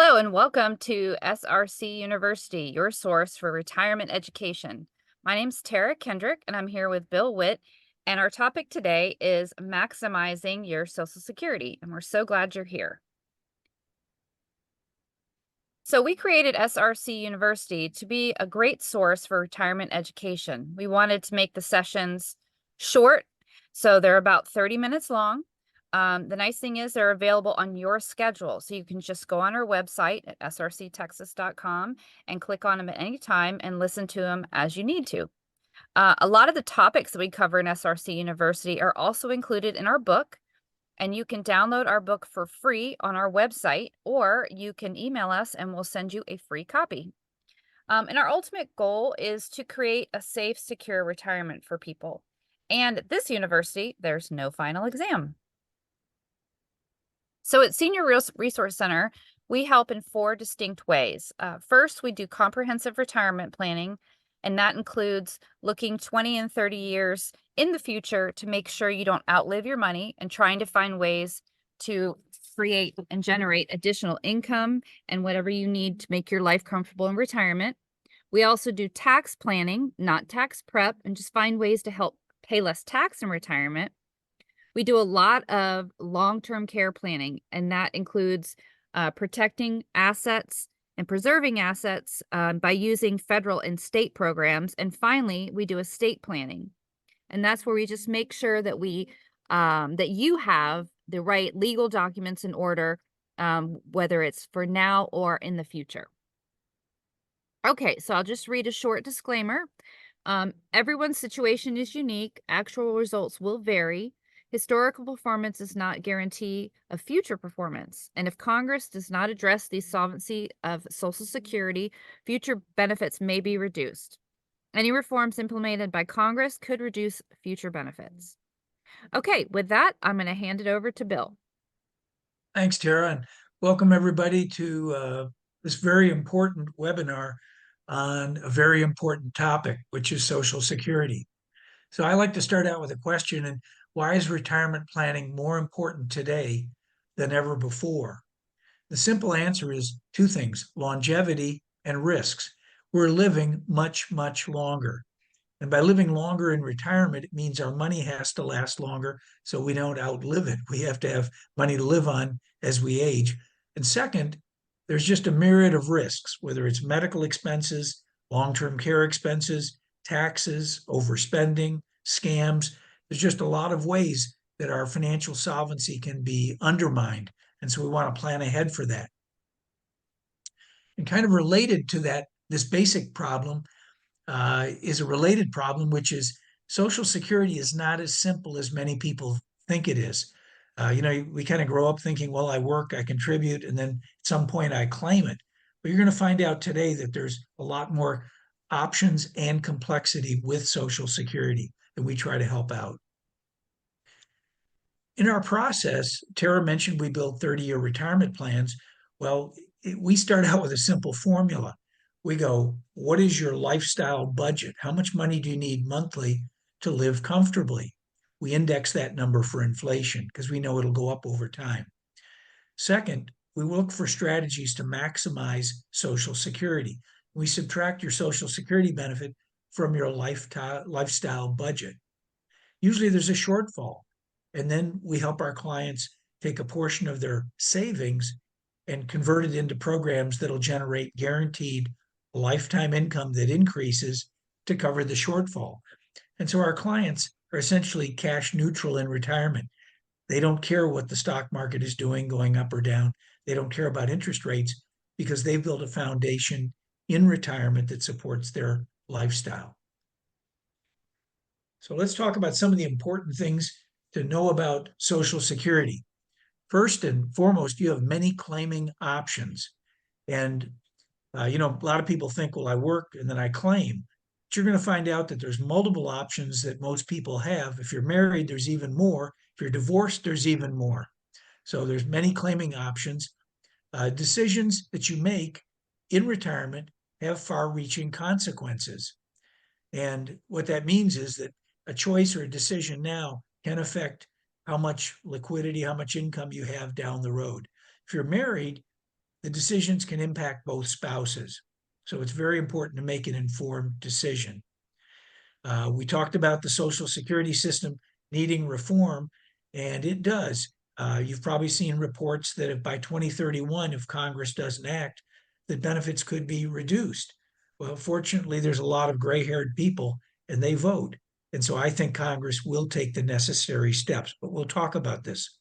Hello and welcome to SRC University, your source for retirement education. My name's Tara Kendrick and I'm here with Bill Witt, and our topic today is maximizing your Social Security, and we're so glad you're here. So we created SRC University to be a great source for retirement education. We wanted to make the sessions short, so they're about 30 minutes long. The nice thing is they're available on your schedule. So you can just go on our website at srctexas.com and click on them at any time and listen to them as you need to. A lot of the topics that we cover in SRC University are also included in our book, and you can download our book for free on our website, or you can email us and we'll send you a free copy. And our ultimate goal is to create a safe, secure retirement for people. And at this university, there's no final exam. So at Senior Resource Center, we help in 4 distinct ways. First, we do comprehensive retirement planning, and that includes looking 20 and 30 years in the future to make sure you don't outlive your money and trying to find ways to create and generate additional income and whatever you need to make your life comfortable in retirement. We also do tax planning, not tax prep, and just find ways to help pay less tax in retirement. We do a lot of long-term care planning, and that includes protecting assets and preserving assets by using federal and state programs. And finally, we do estate planning, and that's where we just make sure that that you have the right legal documents in order, whether it's for now or in the future. Okay, so I'll just read a short disclaimer. Everyone's situation is unique. Actual results will vary. Historical performance does not guarantee a future performance. And if Congress does not address the solvency of Social Security, future benefits may be reduced. Any reforms implemented by Congress could reduce future benefits. Okay, with that, I'm going to hand it over to Bill. Thanks, Tara, and welcome everybody to this very important webinar on a very important topic, which is Social Security. So I like to start out with a question, and why is retirement planning more important today than ever before? The simple answer is 2 things: longevity and risks. We're living much, much longer. And by living longer in retirement, it means our money has to last longer so we don't outlive it. We have to have money to live on as we age. And second, there's just a myriad of risks, whether it's medical expenses, long-term care expenses, taxes, overspending, scams. There's just a lot of ways that our financial solvency can be undermined. And so we want to plan ahead for that. And kind of related to that, this basic problem is a related problem, which is Social Security is not as simple as many people think it is. We kind of grow up thinking, well, I work, I contribute, and then at some point I claim it. But you're going to find out today that there's a lot more options and complexity with Social Security that we try to help out. In our process, Tara mentioned we build 30-year retirement plans. Well, we start out with a simple formula. We go, what is your lifestyle budget? How much money do you need monthly to live comfortably? We index that number for inflation because we know it'll go up over time. Second, we look for strategies to maximize Social Security. We subtract your Social Security benefit from your lifestyle budget. Usually there's a shortfall, and then we help our clients take a portion of their savings and convert it into programs that'll generate guaranteed lifetime income that increases to cover the shortfall. And so our clients are essentially cash neutral in retirement. They don't care what the stock market is doing, going up or down. They don't care about interest rates because they've built a foundation in retirement that supports their lifestyle. So let's talk about some of the important things to know about Social Security. First and foremost, you have many claiming options. And a lot of people think, well, I work and then I claim. But you're going to find out that there's multiple options that most people have. If you're married, there's even more. If you're divorced, there's even more. So there's many claiming options. Decisions that you make in retirement have far-reaching consequences. And what that means is that a choice or a decision now can affect how much liquidity, how much income you have down the road. If you're married, the decisions can impact both spouses. So it's very important to make an informed decision. We talked about the Social Security system needing reform, and it does. You've probably seen reports that if by 2031, if Congress doesn't act, that benefits could be reduced. Well, fortunately, there's a lot of gray-haired people, and they vote. And so I think Congress will take the necessary steps, but we'll talk about this.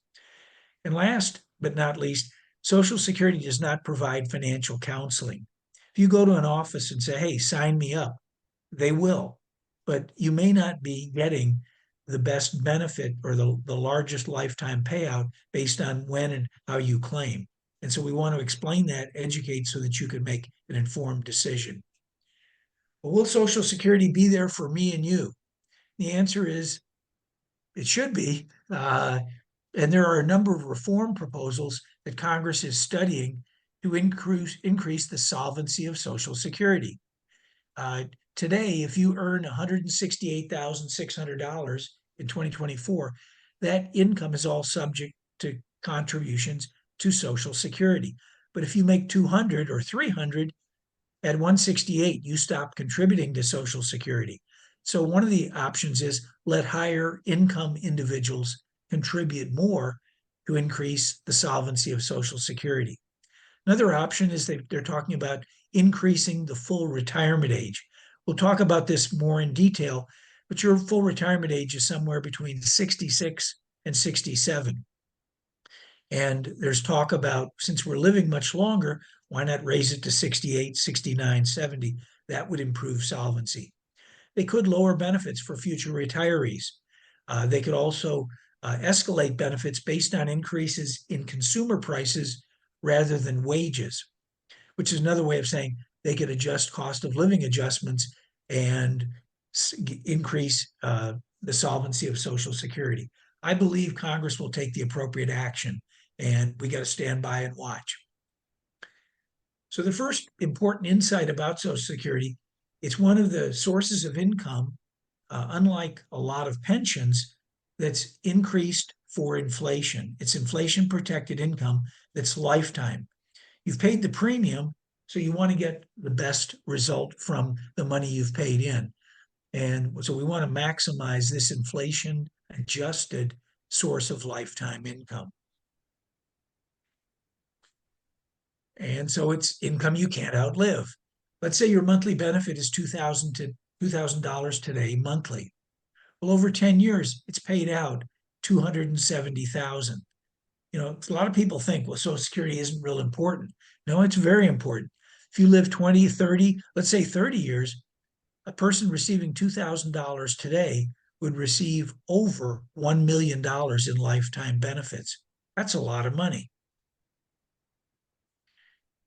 And last but not least, Social Security does not provide financial counseling. If you go to an office and say, hey, sign me up, they will, but you may not be getting the best benefit or the largest lifetime payout based on when and how you claim. And so we want to explain that, educate so that you can make an informed decision. Well, will Social Security be there for me and you? The answer is it should be. And there are a number of reform proposals that Congress is studying to increase the solvency of Social Security. Uh, Today, if you earn $168,600 in 2024, that income is all subject to contributions to Social Security. But if you make 200 or 300 at 168, you stop contributing to Social Security. So one of the options is let higher income individuals contribute more to increase the solvency of Social Security. Another option is they're talking about increasing the full retirement age. We'll talk about this more in detail, but your full retirement age is somewhere between 66 and 67. And there's talk about, since we're living much longer, why not raise it to 68, 69, 70? That would improve solvency. They could lower benefits for future retirees. They could also escalate benefits based on increases in consumer prices rather than wages, which is another way of saying they could adjust cost of living adjustments and increase the solvency of Social Security. I believe Congress will take the appropriate action, and we got to stand by and watch. So the first important insight about Social Security, it's one of the sources of income, unlike a lot of pensions, that's increased for inflation. It's inflation protected income that's lifetime. You've paid the premium, so you want to get the best result from the money you've paid in. And so we want to maximize this inflation adjusted source of lifetime income. And so it's income you can't outlive. Let's say your monthly benefit is $2,000 to $2,000 today monthly. Well, over 10 years, it's paid out $270,000. You know, a lot of people think, well, Social Security isn't real important. No, it's very important. If you live 20, 30, let's say 30 years, a person receiving $2,000 today would receive over $1 million in lifetime benefits. That's a lot of money.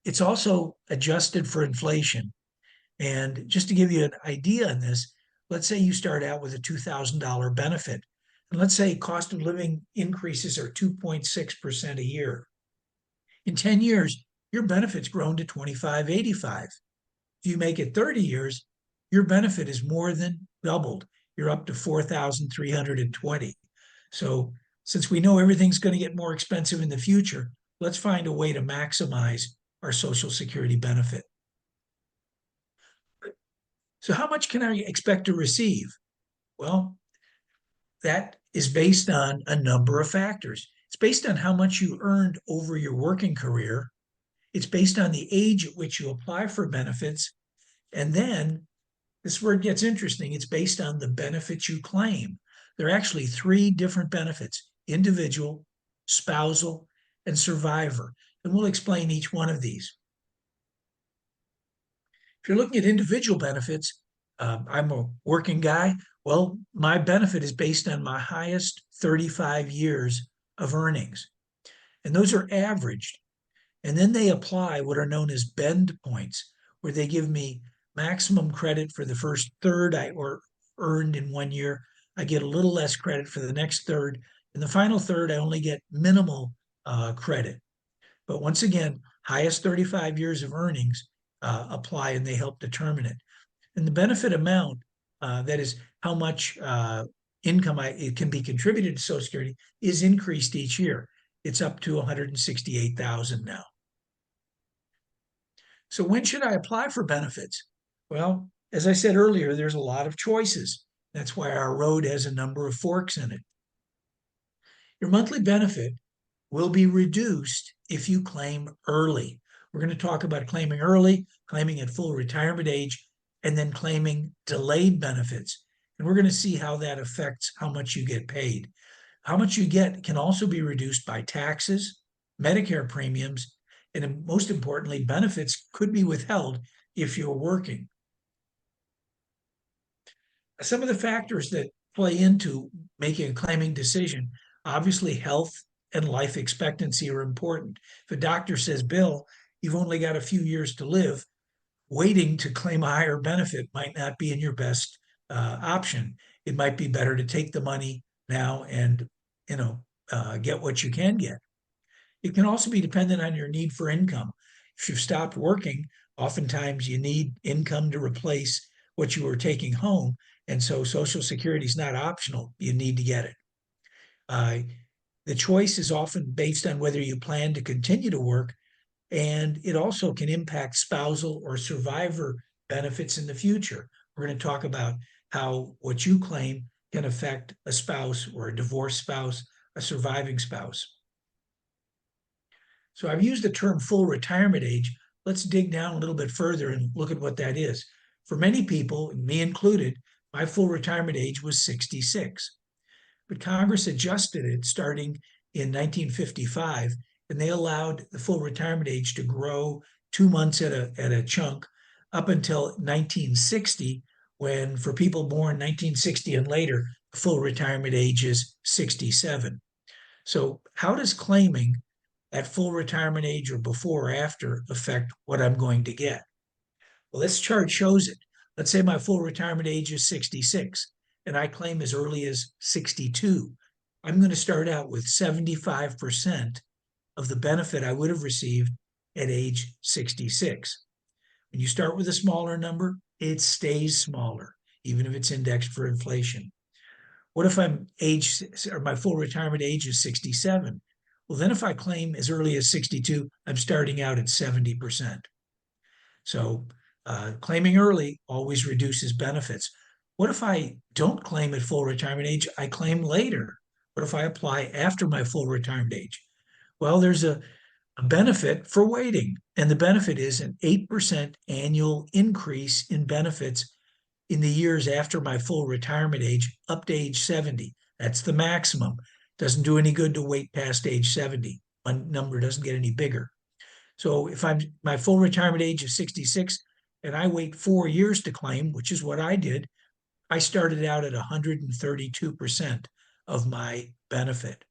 It's also adjusted for inflation. And just to give you an idea on this, let's say you start out with a $2,000 benefit. And let's say cost of living increases are 2.6% a year. In 10 years, your benefit's grown to $2,585. If you make it 30 years, your benefit is more than doubled. You're up to $4,320. So since we know everything's going to get more expensive in the future, let's find a way to maximize our Social Security benefit. So how much can I expect to receive? Well, that is based on a number of factors. It's based on how much you earned over your working career. It's based on the age at which you apply for benefits. And then this is where it gets interesting. It's based on the benefits you claim. There are actually 3 different benefits: individual, spousal, and survivor. And we'll explain each one of these. If you're looking at individual benefits, I'm a working guy. Well, my benefit is based on my highest 35 years of earnings. And those are averaged. And then they apply what are known as bend points, where they give me maximum credit for the first third I earned in 1 year. I get a little less credit for the next third. In the final third, I only get minimal credit. But once again, highest 35 years of earnings apply, and they help determine it. And the benefit amount, that is how much income it can be contributed to Social Security, is increased each year. It's up to $168,000 now. So when should I apply for benefits? Well, as I said earlier, there's a lot of choices. That's why our road has a number of forks in it. Your monthly benefit will be reduced if you claim early. We're going to talk about claiming early, claiming at full retirement age, and then claiming delayed benefits. And we're going to see how that affects how much you get paid. How much you get can also be reduced by taxes, Medicare premiums, and most importantly, benefits could be withheld if you're working. Some of the factors that play into making a claiming decision, obviously health and life expectancy are important. If a doctor says, Bill, you've only got a few years to live, waiting to claim a higher benefit might not be in your best option. It might be better to take the money now and, get what you can get. It can also be dependent on your need for income. If you've stopped working, oftentimes you need income to replace what you were taking home. And so Social Security is not optional. You need to get it. Uh, the choice is often based on whether you plan to continue to work, and it also can impact spousal or survivor benefits in the future. We're going to talk about how what you claim can affect a spouse or a divorced spouse, a surviving spouse. So I've used the term full retirement age. Let's dig down a little bit further and look at what that is. For many people, me included, my full retirement age was 66. But Congress adjusted it starting in 1955, and they allowed the full retirement age to grow 2 months at a chunk up until 1960, when for people born 1960 and later, the full retirement age is 67. So, how does claiming at full retirement age or before or after affect what I'm going to get? Well, this chart shows it. Let's say my full retirement age is 66 and I claim as early as 62. I'm going to start out with 75% of the benefit I would have received at age 66. When you start with a smaller number, it stays smaller, even if it's indexed for inflation. What if I'm age or my full retirement age is 67? Well, then if I claim as early as 62, I'm starting out at 70%. So claiming early always reduces benefits. What if I don't claim at full retirement age? I claim later. What if I apply after my full retirement age? Well, there's a benefit for waiting, and the benefit is an 8% annual increase in benefits in the years after my full retirement age up to age 70. That's the maximum. Doesn't do any good to wait past age 70. My number doesn't get any bigger. So if my full retirement age is 66 and I wait 4 years to claim, which is what I did, I started out at 132% of my benefit.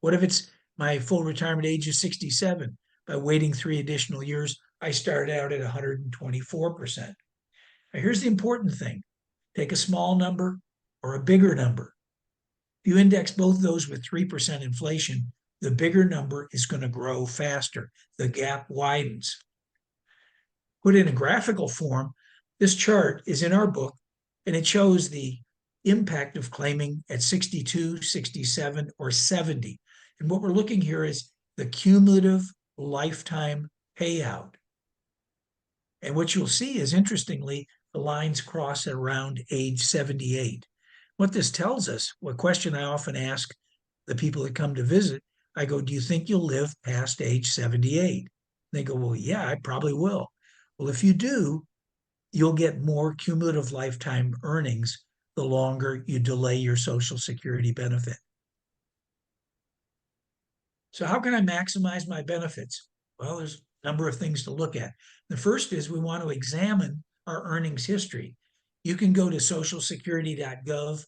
What if it's my full retirement age is 67? By waiting 3 additional years, I started out at 124%. Now, here's the important thing. Take a small number or a bigger number. If you index both of those with 3% inflation, the bigger number is going to grow faster. The gap widens. Put in a graphical form, this chart is in our book, and it shows the impact of claiming at 62, 67, or 70. And what we're looking here is the cumulative lifetime payout. And what you'll see is, interestingly, the lines cross at around age 78. What this tells us, what question I often ask the people that come to visit, I go, do you think you'll live past age 78? They go, well, yeah, I probably will. Well, if you do, you'll get more cumulative lifetime earnings the longer you delay your Social Security benefit. So how can I maximize my benefits? Well, there's a number of things to look at. The first is we want to examine our earnings history. You can go to socialsecurity.gov,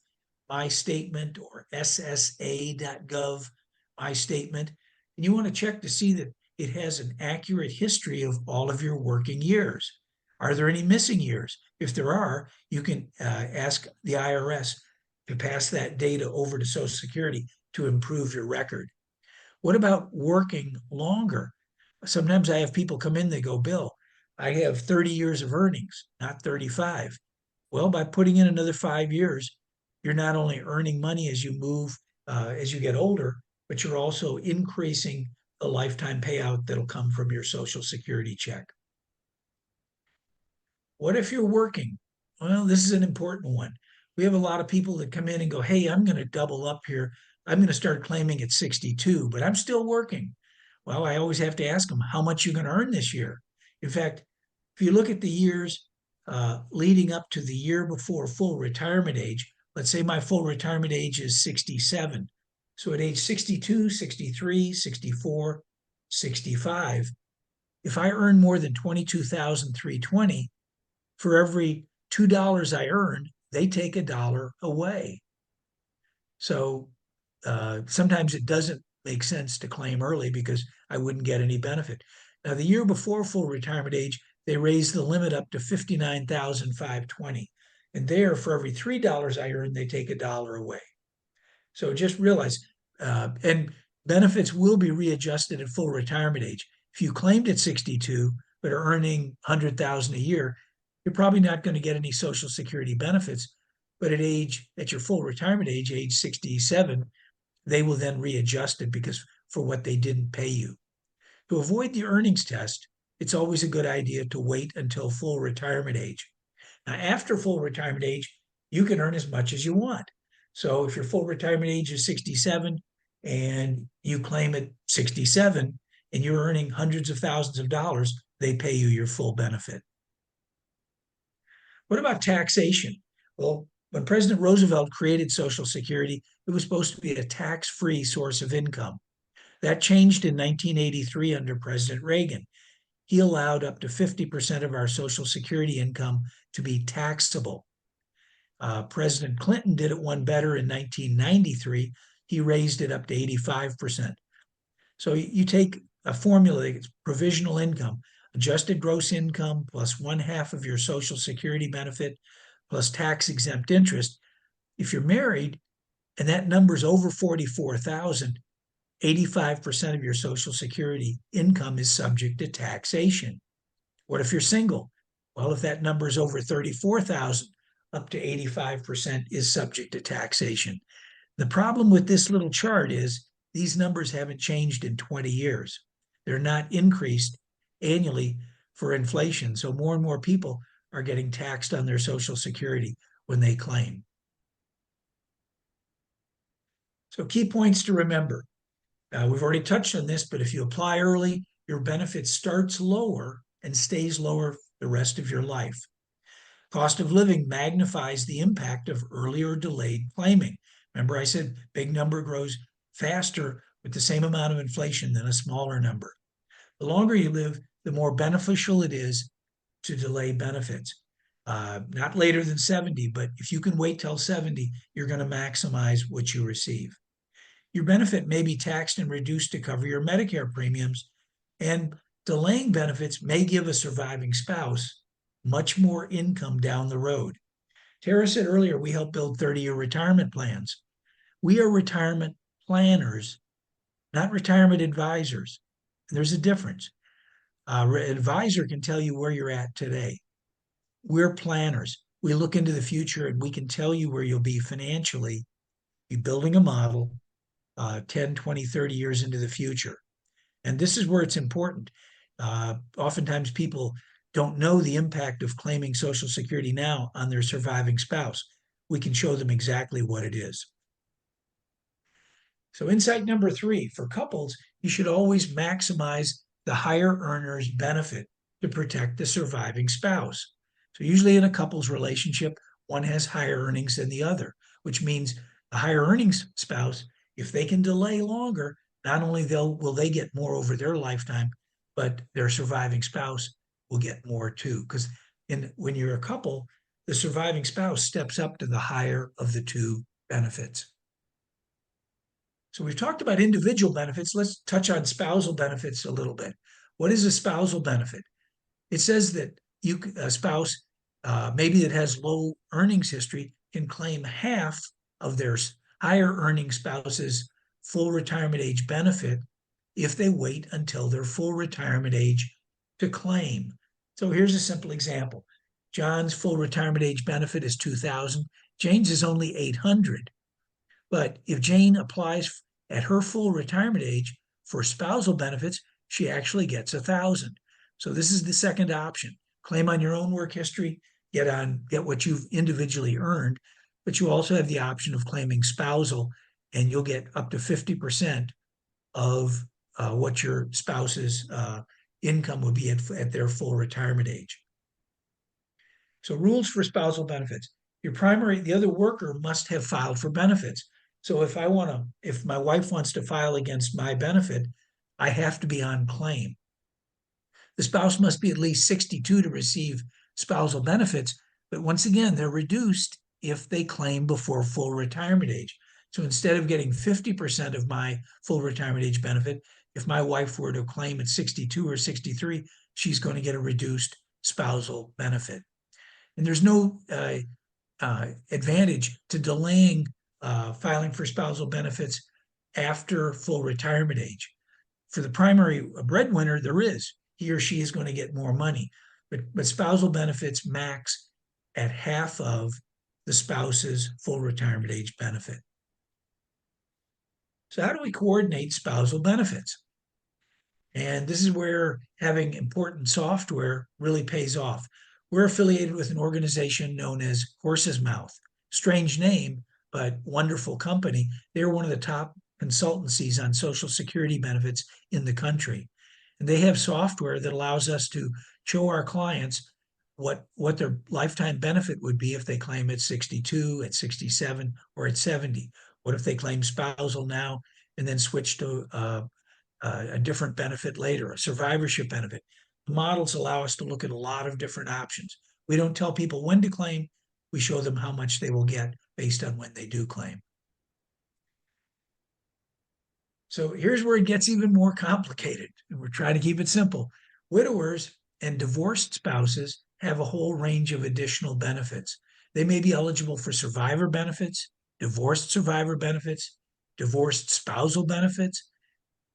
my statement, or ssa.gov, my statement, and you want to check to see that it has an accurate history of all of your working years. Are there any missing years? If there are, you can ask the IRS to pass that data over to Social Security to improve your record. What about working longer? Sometimes I have people come in, they go, Bill, I have 30 years of earnings, not 35. Well, by putting in another 5 years, you're not only earning money as you move, as you get older, but you're also increasing the lifetime payout that'll come from your Social Security check. What if you're working? Well, this is an important one. We have a lot of people that come in and go, hey, I'm going to double up here. I'm going to start claiming at 62, but I'm still working. Well, I always have to ask them, how much you going to earn this year? In fact, if you look at the years leading up to the year before full retirement age, let's say my full retirement age is 67. So at age 62, 63, 64, 65, if I earn more than 22,320, for every $2 I earn, they take $1 away. So sometimes it doesn't make sense to claim early because I wouldn't get any benefit. Now, the year before full retirement age, they raised the limit up to 59,520. And there, for every $3 I earn, they take $1 away. So just realize, and benefits will be readjusted at full retirement age. If you claimed at 62 but are earning 100,000 a year, you're probably not going to get any Social Security benefits. But at your full retirement age 67, they will then readjust it because for what they didn't pay you. To avoid the earnings test, it's always a good idea to wait until full retirement age. Now, after full retirement age, you can earn as much as you want. So if your full retirement age is 67 and you claim at 67 and you're earning hundreds of thousands of dollars, they pay you your full benefit. What about taxation? Well, when President Roosevelt created Social Security, it was supposed to be a tax-free source of income. That changed in 1983 under President Reagan. He allowed up to 50% of our Social Security income to be taxable. President Clinton did it one better in 1993. He raised it up to 85%. So you take a formula, it's provisional income, adjusted gross income plus 1/2 of your Social Security benefit plus tax exempt interest. If you're married and that number's over 44,000, 85% of your Social Security income is subject to taxation. What if you're single? Well, if that number is over 34,000, up to 85% is subject to taxation. The problem with this little chart is these numbers haven't changed in 20 years. They're not increased annually for inflation. So more and more people are getting taxed on their Social Security when they claim. So key points to remember. We've already touched on this, but if you apply early, your benefit starts lower and stays lower the rest of your life. Cost of living magnifies the impact of early or delayed claiming. Remember, I said big number grows faster with the same amount of inflation than a smaller number. The longer you live, the more beneficial it is to delay benefits. Not later than 70, but if you can wait till 70, you're going to maximize what you receive. Your benefit may be taxed and reduced to cover your Medicare premiums, and delaying benefits may give a surviving spouse much more income down the road. Tara said earlier, we help build 30-year retirement plans. We are retirement planners, not retirement advisors. And there's a difference. An advisor can tell you where you're at today. We're planners. We look into the future and we can tell you where you'll be financially. You're building a model 10, 20, 30 years into the future. And this is where it's important. Oftentimes people don't know the impact of claiming Social Security now on their surviving spouse. We can show them exactly what it is. So insight number 3, for couples, you should always maximize the higher earner's benefit to protect the surviving spouse. So usually in a couple's relationship, one has higher earnings than the other, which means the higher earnings spouse, if they can delay longer, not only will they get more over their lifetime, but their surviving spouse will get more too. Because when you're a couple, the surviving spouse steps up to the higher of the two benefits. So we've talked about individual benefits. Let's touch on spousal benefits a little bit. What is a spousal benefit? It says that a spouse, maybe that has low earnings history, can claim half of their higher earning spouse's full retirement age benefit if they wait until their full retirement age to claim. So here's a simple example. John's full retirement age benefit is $2,000. Jane's is only $800. But if Jane applies at her full retirement age for spousal benefits, she actually gets $1,000. So this is the second option. claim on your own work history, get what you've individually earned, but you also have the option of claiming spousal, and you'll get up to 50% of what your spouse's income would be at their full retirement age. So rules for spousal benefits. The other worker must have filed for benefits. So if my wife wants to file against my benefit, I have to be on claim. The spouse must be at least 62 to receive spousal benefits, but once again, they're reduced if they claim before full retirement age. So instead of getting 50% of my full retirement age benefit, if my wife were to claim at 62 or 63, she's going to get a reduced spousal benefit. And there's no advantage to delaying filing for spousal benefits after full retirement age. For the primary breadwinner, there is. He or she is going to get more money, but spousal benefits max at half of the spouse's full retirement age benefit. So how do we coordinate spousal benefits? And this is where having important software really pays off. We're affiliated with an organization known as Horse's Mouth. Strange name, but wonderful company. They're one of the top consultancies on Social Security benefits in the country. And they have software that allows us to show our clients what their lifetime benefit would be if they claim at 62, at 67, or at 70. What if they claim spousal now and then switch to a different benefit later, a survivorship benefit? The models allow us to look at a lot of different options. We don't tell people when to claim. We show them how much they will get based on when they do claim. So here's where it gets even more complicated, and we're trying to keep it simple. Widowers and divorced spouses have a whole range of additional benefits. They may be eligible for survivor benefits, divorced survivor benefits, divorced spousal benefits,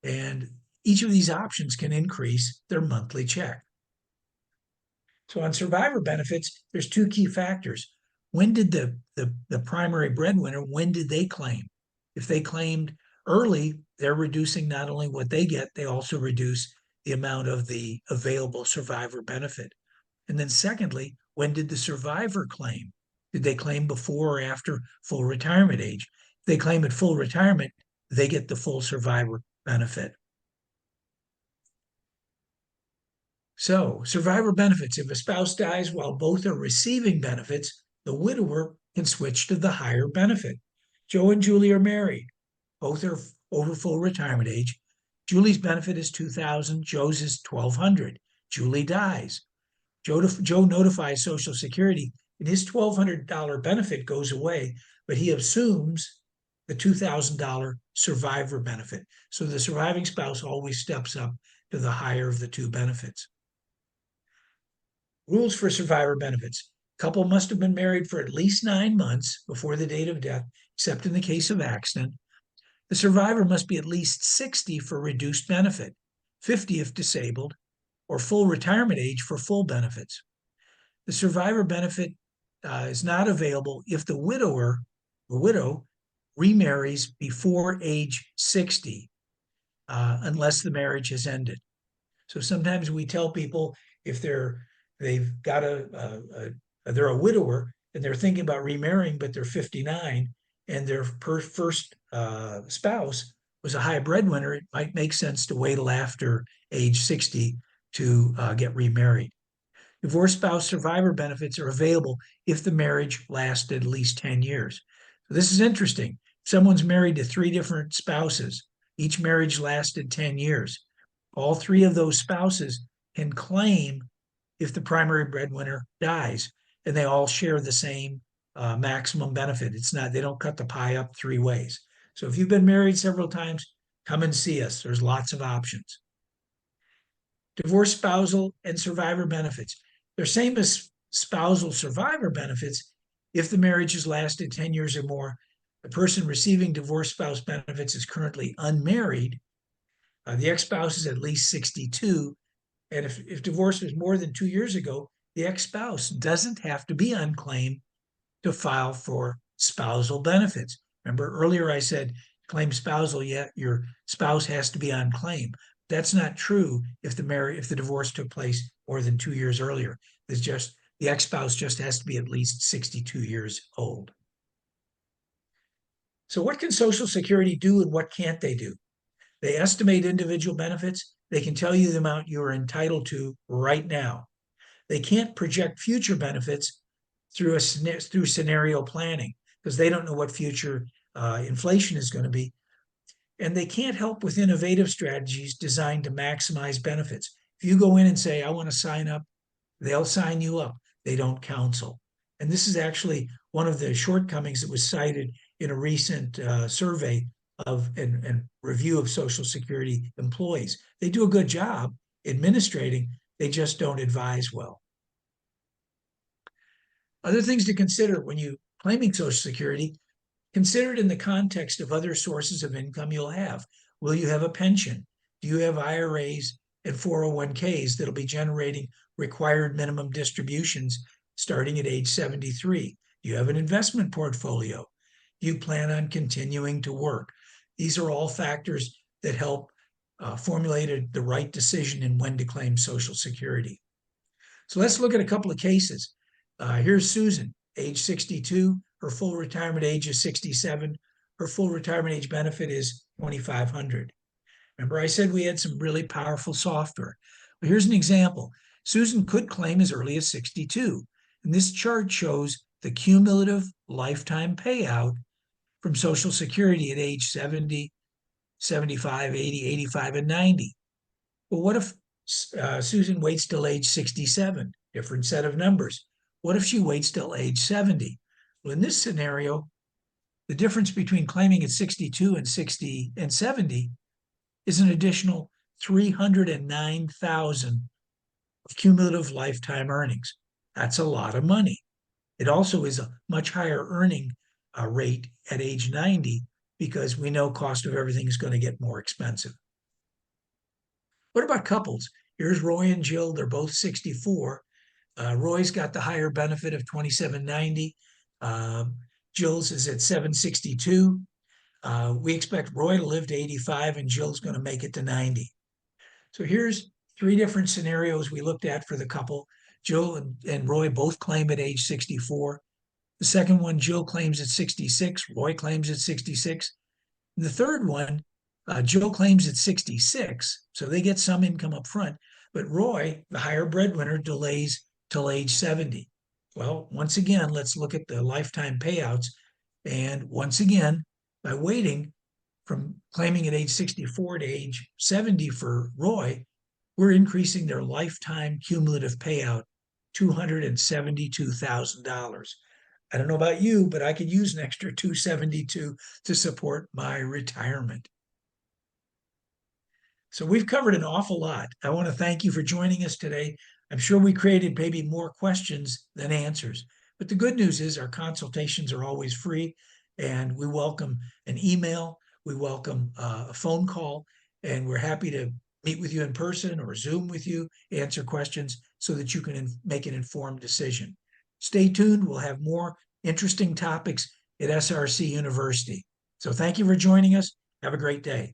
and each of these options can increase their monthly check. So on survivor benefits, there's two key factors. When did the primary breadwinner, when did they claim? If they claimed early, they're reducing not only what they get, they also reduce the amount of the available survivor benefit. And then secondly, when did the survivor claim? Did they claim before or after full retirement age? If they claim at full retirement, they get the full survivor benefit. So, survivor benefits. If a spouse dies while both are receiving benefits, the widower can switch to the higher benefit. Joe and Julie are married. Both are over full retirement age. Julie's benefit is $2,000. Joe's is $1,200. Julie dies. Joe notifies Social Security, and his $1,200 benefit goes away, but he assumes the $2,000 survivor benefit. So the surviving spouse always steps up to the higher of the two benefits. Rules for survivor benefits. Couple must have been married for at least 9 months before the date of death, except in the case of accident. The survivor must be at least 60 for reduced benefit, 50 if disabled, or full retirement age for full benefits. The survivor benefit is not available if the widow remarries before age 60, unless the marriage has ended. So sometimes we tell people if they're a widower and they're thinking about remarrying, but they're 59 and their first spouse was a high breadwinner, it might make sense to wait till after age 60 to get remarried. Divorced spouse survivor benefits are available if the marriage lasted at least 10 years. So this is interesting. Someone's married to 3 different spouses. Each marriage lasted 10 years. All 3 of those spouses can claim if the primary breadwinner dies, and they all share the same maximum benefit. They don't cut the pie up 3 ways. So if you've been married several times, come and see us. There's lots of options. Divorced spousal and survivor benefits. They're same as spousal survivor benefits. If the marriage has lasted 10 years or more, the person receiving divorced spouse benefits is currently unmarried. The ex-spouse is at least 62. And if divorce was more than 2 years ago, the ex-spouse doesn't have to be on claim to file for spousal benefits. Remember earlier I said claim spousal, yet your spouse has to be on claim. That's not true if the divorce took place more than 2 years earlier. There's just the ex-spouse just has to be at least 62 years old. So what can Social Security do and what can't they do? They estimate individual benefits. They can tell you the amount you are entitled to right now. They can't project future benefits through scenario planning because they don't know what future inflation is going to be. And they can't help with innovative strategies designed to maximize benefits. If you go in and say, I want to sign up, they'll sign you up. They don't counsel. And this is actually one of the shortcomings that was cited in a recent survey of and review of Social Security employees. They do a good job administrating, they just don't advise well. Other things to consider when you claiming Social Security, consider it in the context of other sources of income you'll have. Will you have a pension? Do you have IRAs and 401ks that'll be generating required minimum distributions starting at age 73? Do you have an investment portfolio? Do you plan on continuing to work? These are all factors that help formulate the right decision in when to claim Social Security. So let's look at a couple of cases. Here's Susan, age 62. Her full retirement age is 67. Her full retirement age benefit is $2,500. Remember, I said we had some really powerful software. Well, here's an example. Susan could claim as early as 62. And this chart shows the cumulative lifetime payout from Social Security at age 70, 75, 80, 85, and 90. Well, what if Susan waits till age 67? Different set of numbers. What if she waits till age 70? Well, in this scenario, the difference between claiming at 62 and 60 and 70 is an additional 309,000 of cumulative lifetime earnings. That's a lot of money. It also is a much higher earning rate at age 90 because we know cost of everything is going to get more expensive. What about couples? Here's Roy and Jill. They're both 64. Roy's got the higher benefit of $2,790. Jill's is at $762. We expect Roy to live to 85 and Jill's going to make it to 90. So here's 3 different scenarios we looked at for the couple. Jill and Roy both claim at age 64. The second one, Jill claims at 66. Roy claims at 66. And the third one, Jill claims at 66. So they get some income up front. But Roy, the higher breadwinner, delays till age 70. Well, once again, let's look at the lifetime payouts. And once again, by waiting from claiming at age 64 to age 70 for Roy, we're increasing their lifetime cumulative payout $272,000. I don't know about you, but I could use an extra 272 to support my retirement. So we've covered an awful lot. I want to thank you for joining us today. I'm sure we created maybe more questions than answers. But the good news is our consultations are always free, and we welcome an email, we welcome a phone call, and we're happy to meet with you in person or Zoom with you, answer questions so that you can make an informed decision. Stay tuned. We'll have more interesting topics at SRC University. So thank you for joining us. Have a great day.